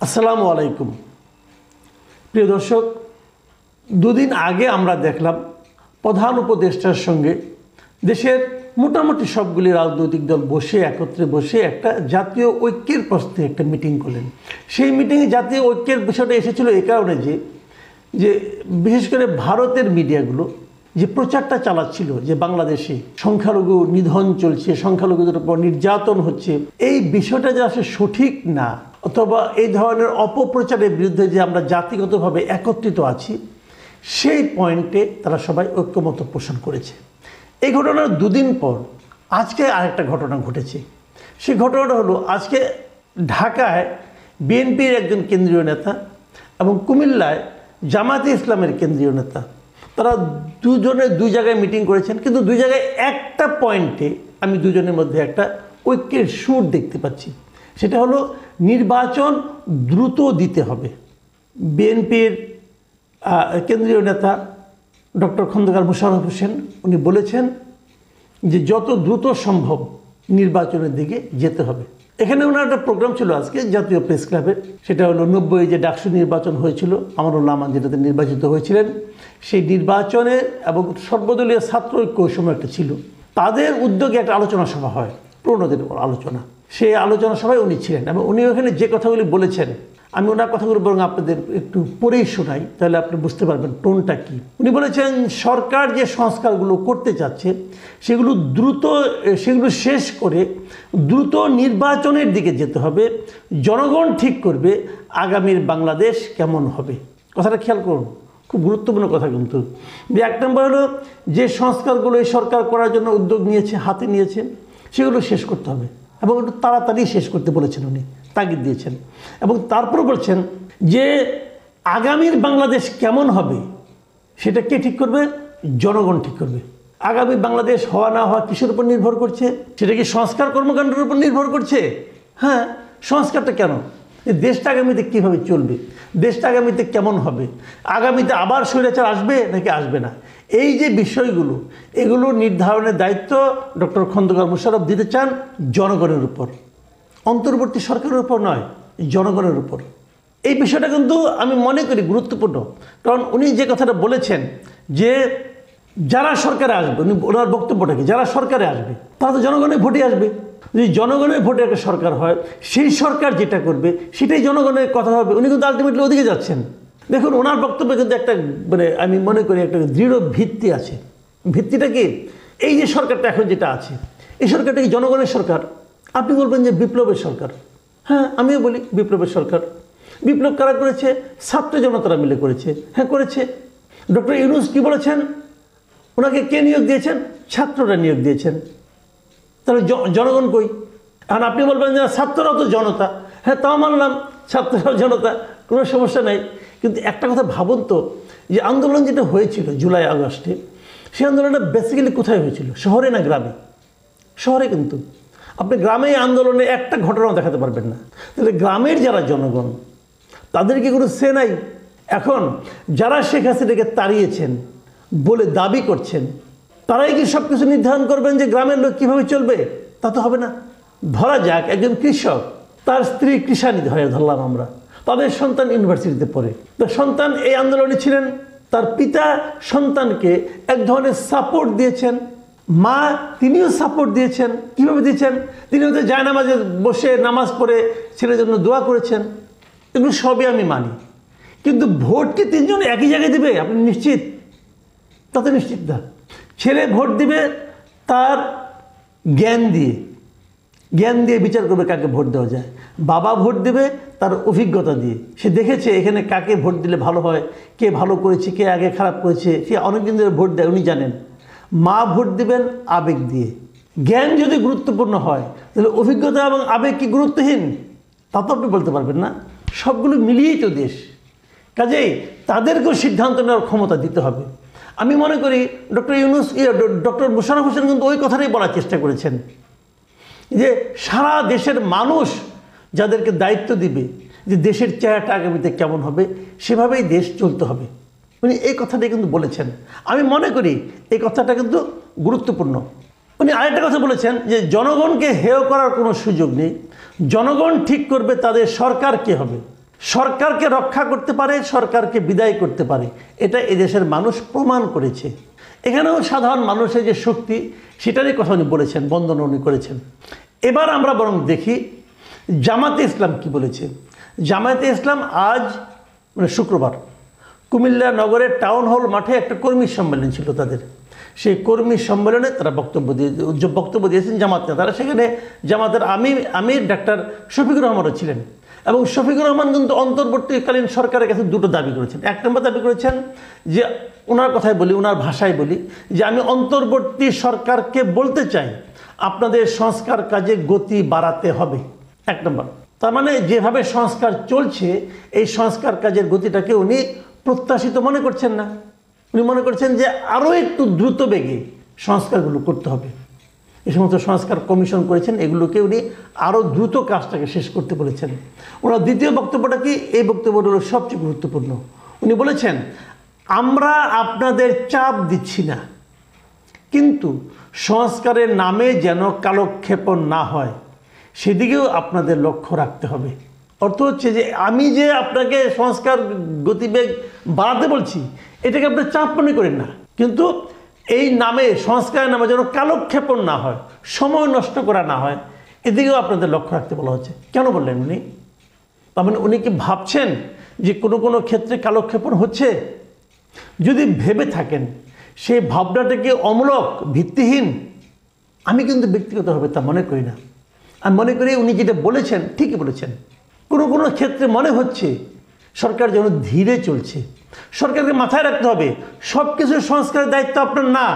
আসসালামু আলাইকুম প্রিয় দর্শক, দুদিন আগে আমরা দেখলাম প্রধান উপদেষ্টার সঙ্গে দেশের মোটামুটি সবগুলি রাজনৈতিক দল একত্রে বসে একটা জাতীয় ঐক্যের প্রশ্নে একটা মিটিং করলেন। সেই মিটিংয়ে জাতীয় ঐক্যের বিষয়টা এসেছিল এই কারণে যে বিশেষ করে ভারতের মিডিয়াগুলো যে প্রচারটা চালাচ্ছিল যে বাংলাদেশে সংখ্যালঘু নিধন চলছে, সংখ্যালঘুদের উপর নির্যাতন হচ্ছে, এই বিষয়টা যে আসলে সঠিক না, অথবা এই ধরনের অপপ্রচারের বিরুদ্ধে যে আমরা জাতিগতভাবে একত্রিত আছি, সেই পয়েন্টে তারা সবাই ঐক্যমত পোষণ করেছে। এই ঘটনার দুদিন পর আজকে আরেকটা ঘটনা ঘটেছে। সেই ঘটনাটা হলো, আজকে ঢাকায় বিএনপির একজন কেন্দ্রীয় নেতা এবং কুমিল্লায় জামায়াতে ইসলামের কেন্দ্রীয় নেতা, তারা দুজনে দুই জায়গায় মিটিং করেছেন, কিন্তু দুই জায়গায় একটা পয়েন্টে আমি দুজনের মধ্যে একটা ঐক্যের সুর দেখতে পাচ্ছি। সেটা হলো নির্বাচন দ্রুত দিতে হবে। বিএনপির কেন্দ্রীয় নেতা ডক্টর খন্দকার মোশাররফ হোসেন উনি বলেছেন যে যত দ্রুত সম্ভব নির্বাচনের দিকে যেতে হবে। এখানে ওনার একটা প্রোগ্রাম ছিল আজকে জাতীয় প্রেস ক্লাবের, সেটা হলো 90 যে ডাকসু নির্বাচন হয়েছিল, আমানুল্লাহ আমান যেটাতে নির্বাচিত হয়েছিলেন, সেই নির্বাচনের এবং সর্বদলীয় ছাত্র ঐক্য ওই সময় একটা ছিল, তাদের উদ্যোগে একটা আলোচনা সভা হয়, পুরোনোদের আলোচনা। সেই আলোচনা সভায় উনি ছিলেন এবং উনি ওখানে যে কথাগুলি বলেছেন, আমি ওনার কথাগুলো বরং আপনাদের একটু পড়েই শোনাই, তাহলে আপনি বুঝতে পারবেন টোনটা কী। উনি বলেছেন সরকার যে সংস্কারগুলো করতে চাচ্ছে সেগুলো শেষ করে দ্রুত নির্বাচনের দিকে যেতে হবে। জনগণ ঠিক করবে আগামীর বাংলাদেশ কেমন হবে। কথাটা খেয়াল করুন, খুব গুরুত্বপূর্ণ কথা। কিন্তু এক নম্বর হলো, যে সংস্কারগুলো এই সরকার করার জন্য উদ্যোগ নিয়েছে, হাতে নিয়েছে, সেগুলো শেষ করতে হবে এবং একটু তাড়াতাড়ি শেষ করতে বলেছেন, উনি তাগিদ দিয়েছেন। এবং তারপর বলছেন যে আগামীর বাংলাদেশ কেমন হবে সেটা কে ঠিক করবে? জনগণ ঠিক করবে। আগামী বাংলাদেশ হওয়া না হওয়া কিসের উপর নির্ভর করছে? সেটা কি সংস্কার কর্মকাণ্ডের উপর নির্ভর করছে? হ্যাঁ, সংস্কারটা কেন? দেশটা আগামীতে কীভাবে চলবে, দেশটা আগামীতে কেমন হবে, আগামীতে আবার স্বৈরাচার আসবে নাকি আসবে না, এই যে বিষয়গুলো, এগুলো নির্ধারণের দায়িত্ব ডক্টর খন্দকার মোশাররফ দিতে চান জনগণের উপর, অন্তর্বর্তী সরকারের উপর নয়, জনগণের উপর। এই বিষয়টা কিন্তু আমি মনে করি গুরুত্বপূর্ণ, কারণ উনি যে কথাটা বলেছেন যে যারা সরকারে আসবে, ওনার বক্তব্যটা কি, যারা সরকারে আসবে তারা তো জনগণের ভোটে আসবে। যদি জনগণের ভোটে একটা সরকার হয়, সেই সরকার যেটা করবে সেটাই জনগণের কথা হবে। উনি কিন্তু আলটিমেটলি ওদিকে যাচ্ছেন। দেখুন, ওনার বক্তব্যে কিন্তু একটা আমি মনে করি একটা দৃঢ় ভিত্তি আছে। ভিত্তিটা কি? এই যে সরকারটা এখন যেটা আছে, এই সরকারটা কি জনগণের সরকার? আপনি বলবেন যে বিপ্লবের সরকার। হ্যাঁ, আমিও বলি বিপ্লবের সরকার। বিপ্লব কারা করেছে? ছাত্র জনতারা মিলে করেছে। হ্যাঁ, করেছে। ডক্টর ইউনূস কি বলেছেন? ওনাকে কে নিয়োগ দিয়েছেন? ছাত্ররা নিয়োগ দিয়েছেন। তাহলে জনগণ কই? এখন আপনি বলবেন যে ছাত্ররাও তো জনতা। হ্যাঁ, তাও মানলাম, ছাত্ররাও জনতা, কোনো সমস্যা নাই। কিন্তু একটা কথা ভাবুন তো, যে আন্দোলন যেটা হয়েছিল জুলাই আগস্টে, সেই আন্দোলনটা বেসিক্যালি কোথায় হয়েছিল? শহরে না গ্রামে? শহরে। কিন্তু আপনি গ্রামে আন্দোলনে একটা ঘটনাও দেখাতে পারবেন না। তাহলে গ্রামের যারা জনগণ, তাদের কি কোনো সে নাই? এখন যারা শেখ হাসিনাকে তাড়িয়েছেন বলে দাবি করছেন, তারাই কি সব কিছু নির্ধারণ করবেন যে গ্রামের লোক কীভাবে চলবে? তা তো হবে না। ধরা যাক একজন কৃষক, তার স্ত্রী কৃষাণী ধরলাম আমরা, তাদের সন্তান ইউনিভার্সিটিতে পড়ে, তার সন্তান এই আন্দোলনে ছিলেন, তার পিতা সন্তানকে এক ধরনের সাপোর্ট দিয়েছেন, মা তিনিও সাপোর্ট দিয়েছেন। কীভাবে দিয়েছেন? তিনি হয়তো জায়নামাজে বসে নামাজ পড়ে ছেলের জন্য দোয়া করেছেন। এগুলো সবই আমি মানি। কিন্তু ভোট কি তিনজন একই জায়গায় দেবে? আপনি নিশ্চিত? তাতে নিশ্চিত না। ছেলে ভোট দিবে তার জ্ঞান দিয়ে বিচার করবে কাকে ভোট দেওয়া যায়। বাবা ভোট দেবে তার অভিজ্ঞতা দিয়ে, সে দেখেছে এখানে কাকে ভোট দিলে ভালো হয়, কে ভালো করেছে, কে আগে খারাপ করেছে, সে অনেকদিন ধরে ভোট দেয়, উনি জানেন। মা ভোট দিবেন আবেগ দিয়ে। জ্ঞান যদি গুরুত্বপূর্ণ হয়, তাহলে অভিজ্ঞতা এবং আবেগ কি গুরুত্বহীন? তা তো আপনি বলতে পারবেন না। সবগুলো মিলিয়েই তো দেশ। কাজেই তাদেরকেও সিদ্ধান্ত নেওয়ার ক্ষমতা দিতে হবে। আমি মনে করি ডক্টর মোশাররফ হোসেন কিন্তু ওই কথাটাই বলার চেষ্টা করেছেন যে সারা দেশের মানুষ যাদেরকে দায়িত্ব দিবে যে দেশের চেহারাটা আগামীতে কেমন হবে, সেভাবেই দেশ চলতে হবে। উনি এই কথাটাই কিন্তু বলেছেন। আমি মনে করি এই কথাটা কিন্তু গুরুত্বপূর্ণ। উনি আরেকটা কথা বলেছেন যে জনগণকে হেয় করার কোনো সুযোগ নেই, জনগণ ঠিক করবে তাদের সরকার কে হবে। সরকারকে রক্ষা করতে পারে, সরকারকে বিদায় করতে পারে। এটা এদেশের মানুষ প্রমাণ করেছে। এখানেও সাধারণ মানুষের যে শক্তি, সেটারই কথা উনি বলেছেন, বন্দনা উনি করেছেন। এবার আমরা বরং দেখি জামাতে ইসলাম কি বলেছে। জামায়াতে ইসলাম আজ শুক্রবার কুমিল্লা নগরের টাউন হল মাঠে একটা কর্মী সম্মেলন ছিল তাদের। সেই কর্মী সম্মেলনে তারা বক্তব্য দিয়েছেন জামাত নেতারা। সেখানে জামাতের আমির ডাক্তার শফিকুর রহমানও ছিলেন। এবং শফিকুর রহমান কিন্তু অন্তর্বর্তীকালীন সরকারের কাছে দুটো দাবি করেছেন। এক নম্বর দাবি করেছেন যে, ওনার কথায় বলি, ওনার ভাষায় বলি, যে আমি অন্তর্বর্তী সরকারকে বলতে চাই আপনাদের সংস্কার কাজে গতি বাড়াতে হবে। এক নম্বর, তার মানে যেভাবে সংস্কার চলছে এই সংস্কার কাজের গতিটাকে উনি প্রত্যাশিত মনে করছেন না। উনি মনে করছেন যে আরও একটু দ্রুত বেগে সংস্কারগুলো করতে হবে। এই সমস্ত সংস্কার কমিশন করেছেন, এগুলোকে উনি আরও দ্রুত কাজটাকে শেষ করতে বলেছেন। ওনার দ্বিতীয় বক্তব্যটা কি? এই বক্তব্যটা হলো সবচেয়ে গুরুত্বপূর্ণ। উনি বলেছেন, আমরা আপনাদের চাপ দিচ্ছি না, কিন্তু সংস্কারের নামে যেন কালক্ষেপণ না হয় সেদিকেও আপনাদের লক্ষ্য রাখতে হবে। অর্থ হচ্ছে যে আমি যে আপনাকে সংস্কার গতিবেগ বাড়াতে বলছি, এটাকে আপনি চাপ মনে করেন না, কিন্তু এই নামে, সংস্কারের নামে যেন কালক্ষেপণ না হয়, সময় নষ্ট করা না হয়, এদিকেও আপনাদের লক্ষ্য রাখতে বলা হচ্ছে। কেন বললেন উনি? তার মানে উনি কি ভাবছেন যে কোনো ক্ষেত্রে কালক্ষেপণ হচ্ছে? যদি ভেবে থাকেন সেই ভাবনাটাকে অমূলক, ভিত্তিহীন, আমি কিন্তু ব্যক্তিগতভাবে তা মনে করি না। আমি মনে করি উনি যেটা বলেছেন ঠিকই বলেছেন। কোনো ক্ষেত্রে মনে হচ্ছে সরকার যেন ধীরে চলছে। সরকারকে মাথায় রাখতে হবে সব কিছু সংস্কারের দায়িত্ব আপনার না,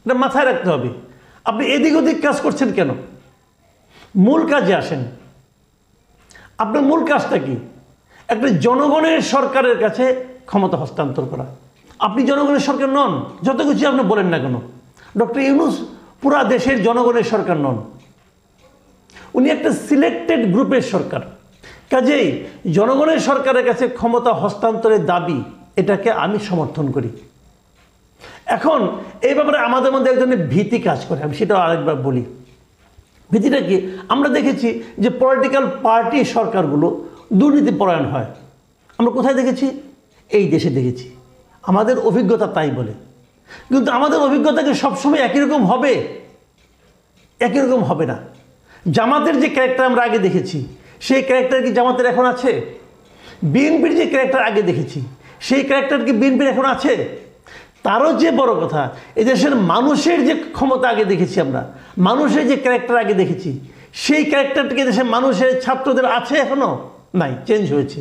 এটা মাথায় রাখতে হবে। আপনি এদিক ওদিক কাজ করছেন কেন? মূল কাজে আসেন। আপনার মূল কাজটা কি? একটা জনগণের সরকারের কাছে ক্ষমতা হস্তান্তর করা। আপনি জনগণের সরকার নন, যত কিছু আপনি বলেন না কেন। ডক্টর ইউনূস পুরা দেশের জনগণের সরকার নন, উনি একটা সিলেক্টেড গ্রুপের সরকার। কাজেই জনগণের সরকারের কাছে ক্ষমতা হস্তান্তরের দাবি, এটাকে আমি সমর্থন করি। এখন এই ব্যাপারে আমাদের মধ্যে এক ধরনের ভীতি কাজ করে, আমি সেটাও আরেকবার বলি। ভীতিটা কি? আমরা দেখেছি যে পলিটিক্যাল পার্টি সরকারগুলো দুর্নীতিপরায়ণ হয়। আমরা কোথায় দেখেছি? এই দেশে দেখেছি। আমাদের অভিজ্ঞতা তাই বলে। কিন্তু আমাদের অভিজ্ঞতাকে সবসময় একই রকম হবে? একই রকম হবে না। জামাতের যে ক্যারেক্টার আমরা আগে দেখেছি, সেই ক্যারেক্টার কি জামাতের এখন আছে? বিএনপির যে ক্যারেক্টার আগে দেখেছি, সেই ক্যারেক্টার কি বিএনপির এখন আছে? তারও যে বড় কথা, এদেশের মানুষের যে ক্ষমতা আগে দেখেছি আমরা, মানুষের যে ক্যারেক্টার আগে দেখেছি, সেই ক্যারেক্টারটিকে দেশের মানুষের, ছাত্রদের আছে এখনও? নাই, চেঞ্জ হয়েছে।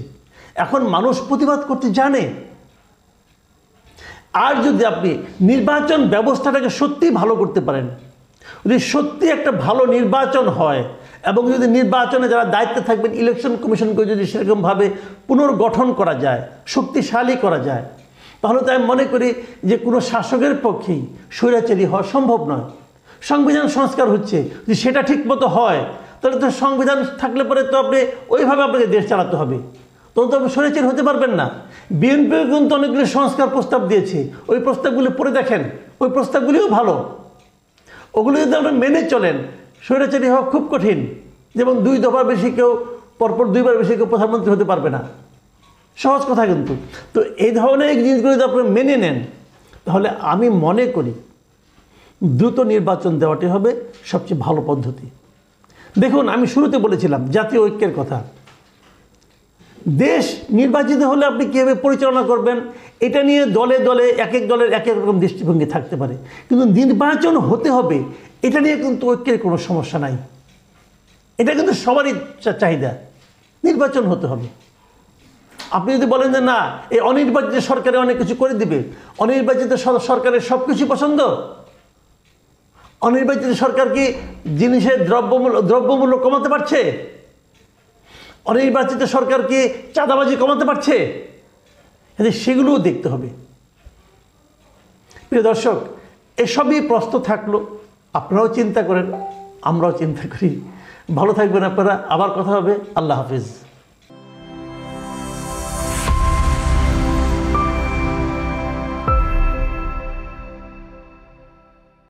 এখন মানুষ প্রতিবাদ করতে জানে। আর যদি আপনি নির্বাচন ব্যবস্থাটাকে সত্যি ভালো করতে পারেন, যদি সত্যি একটা ভালো নির্বাচন হয়, এবং যদি নির্বাচনে যারা দায়িত্বে থাকবেন, ইলেকশন কমিশনকে যদি সেরকমভাবে পুনর্গঠন করা যায়, শক্তিশালী করা যায়, তাহলে তো আমি মনে করি যে কোনো শাসকের পক্ষেই স্বৈরাচারী হওয়া সম্ভব নয়। সংবিধান সংস্কার হচ্ছে, যদি সেটা ঠিকমতো হয়, তাহলে তো সংবিধান থাকলে পরে তো আপনি ওইভাবে আপনাকে দেশ চালাতে হবে, তখন তো আপনি স্বৈরাচারী হতে পারবেন না। বিএনপিও কিন্তু অনেকগুলি সংস্কার প্রস্তাব দিয়েছে, ওই প্রস্তাবগুলি পড়ে দেখেন, ওই প্রস্তাবগুলিও ভালো। ওগুলো যদি আপনি মেনে চলেন, স্বৈরাচারী হওয়া খুব কঠিন। যেমন 2 দফার বেশি কেউ, পরপর 2বার বেশি কেউ প্রধানমন্ত্রী হতে পারবে না, সহজ কথা কিন্তু। তো এই ধরনের জিনিসগুলো যদি আপনি মেনে নেন, তাহলে আমি মনে করি দ্রুত নির্বাচন দেওয়াটি হবে সবচেয়ে ভালো পদ্ধতি। দেখুন, আমি শুরুতে বলেছিলাম জাতীয় ঐক্যের কথা। দেশ নির্বাচিত হলে আপনি কীভাবে পরিচালনা করবেন, এটা নিয়ে দলে দলে এক এক দলের এক এক রকম দৃষ্টিভঙ্গি থাকতে পারে, কিন্তু নির্বাচন হতে হবে, এটা নিয়ে কিন্তু ঐক্যের কোনো সমস্যা নাই। এটা কিন্তু সবারই চাহিদা, নির্বাচন হতে হবে। আপনি যদি বলেন যে না, এই অনির্বাচিত সরকারে অনেক কিছু করে দিবে, অনির্বাচিত সরকারের সব কিছু পছন্দ, অনির্বাচিত সরকার কি জিনিসের দ্রব্যমূল্য কমাতে পারছে? অনির্বাচিত সরকার কি চাঁদাবাজি কমাতে পারছে? সেগুলোও দেখতে হবে। প্রিয় দর্শক, এসবই প্রশ্ন থাকলো, আপনারাও চিন্তা করেন, আমরাও চিন্তা করি। ভালো থাকবেন আপনারা, আবার কথা হবে। আল্লাহ হাফিজ।